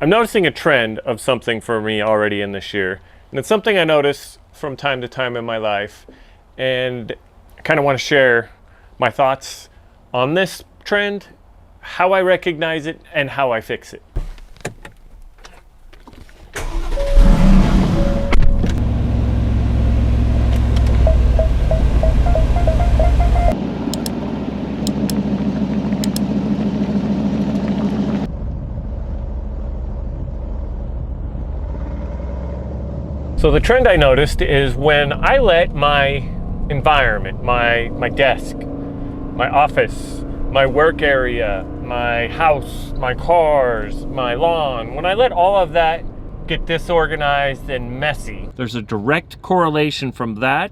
I'm noticing a trend of something for me already in this year, and it's something I notice from time to time in my life, and I kind of want to share my thoughts on this trend, how I recognize it, and how I fix it. So the trend I noticed is when I let my environment, my desk, my office, my work area, my house, my cars, my lawn, when I let all of that get disorganized and messy, there's a direct correlation from that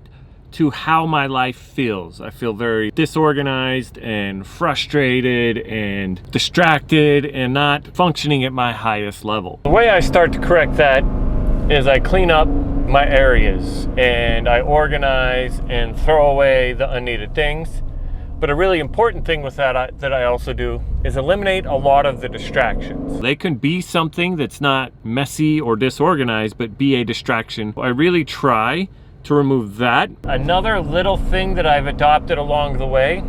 to how my life feels. I feel very disorganized and frustrated and distracted and not functioning at my highest level. The way I start to correct that is I clean up my areas and I organize and throw away the unneeded things. But a really important thing with that I also do is eliminate a lot of the distractions. They can be something that's not messy or disorganized, but be a distraction. I really try to remove that. Another little thing that I've adopted along the way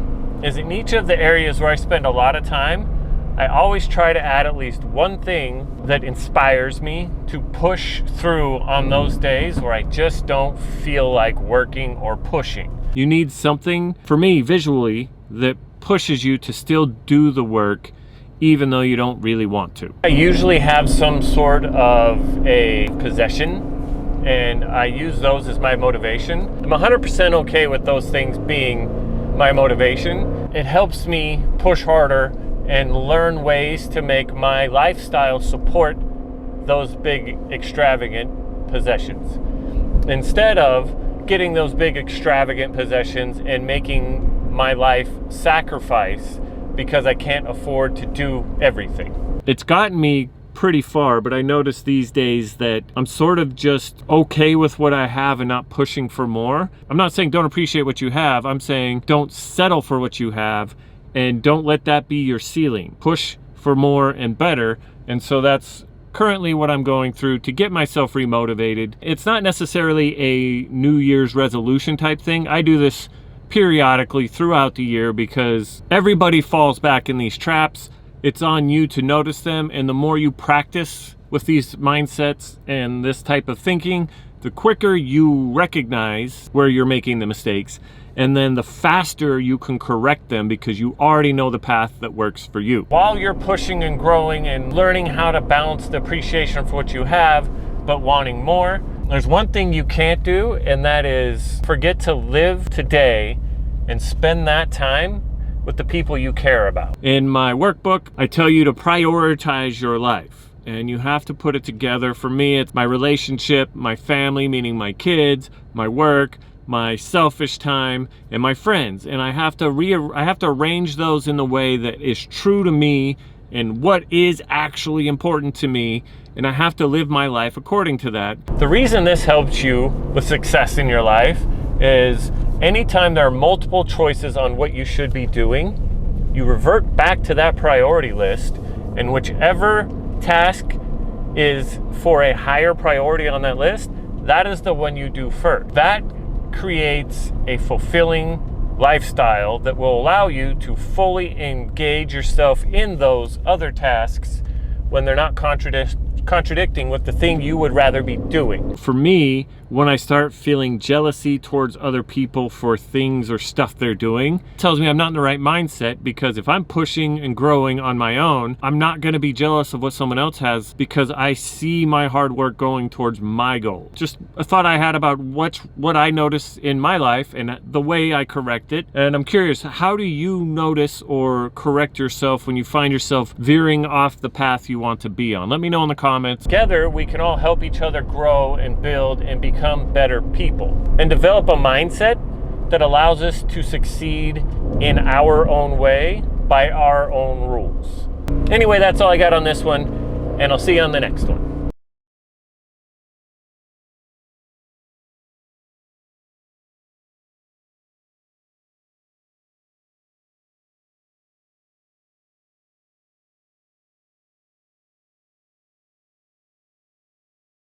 is in each of the areas where I spend a lot of time, I always try to add at least one thing that inspires me to push through on those days where I just don't feel like working or pushing. You need something, for me, visually, that pushes you to still do the work even though you don't really want to. I usually have some sort of a possession and I use those as my motivation. I'm 100% okay with those things being my motivation. It helps me push harder and learn ways to make my lifestyle support those big extravagant possessions. Instead of getting those big extravagant possessions and making my life sacrifice because I can't afford to do everything. It's gotten me pretty far, but I notice these days that I'm sort of just okay with what I have and not pushing for more. I'm not saying don't appreciate what you have, I'm saying don't settle for what you have and don't let that be your ceiling. Push for more and better. And so that's currently what I'm going through to get myself remotivated. It's not necessarily a New Year's resolution type thing. I do this periodically throughout the year because everybody falls back in these traps. It's on you to notice them, and the more you practice with these mindsets and this type of thinking, the quicker you recognize where you're making the mistakes, and then the faster you can correct them because you already know the path that works for you. While you're pushing and growing and learning how to balance the appreciation for what you have, but wanting more, there's one thing you can't do, and that is forget to live today and spend that time with the people you care about. In my workbook, I tell you to prioritize your life. And you have to put it together. For me, it's my relationship, my family, meaning my kids, my work, my selfish time, and my friends. And I have to arrange those in the way that is true to me and what is actually important to me. And I have to live my life according to that. The reason this helps you with success in your life is anytime there are multiple choices on what you should be doing, you revert back to that priority list, and whichever task is for a higher priority on that list, that is the one you do first. That creates a fulfilling lifestyle that will allow you to fully engage yourself in those other tasks when they're not contradicting with the thing you would rather be doing. For me, when I start feeling jealousy towards other people for things or stuff they're doing, it tells me I'm not in the right mindset, because if I'm pushing and growing on my own, I'm not going to be jealous of what someone else has because I see my hard work going towards my goal. Just a thought I had about what I notice in my life and the way I correct it. And I'm curious, how do you notice or correct yourself when you find yourself veering off the path you want to be on? Let me know in the comments. Together, we can all help each other grow and build and become better people and develop a mindset that allows us to succeed in our own way by our own rules. Anyway, that's all I got on this one, and I'll see you on the next one.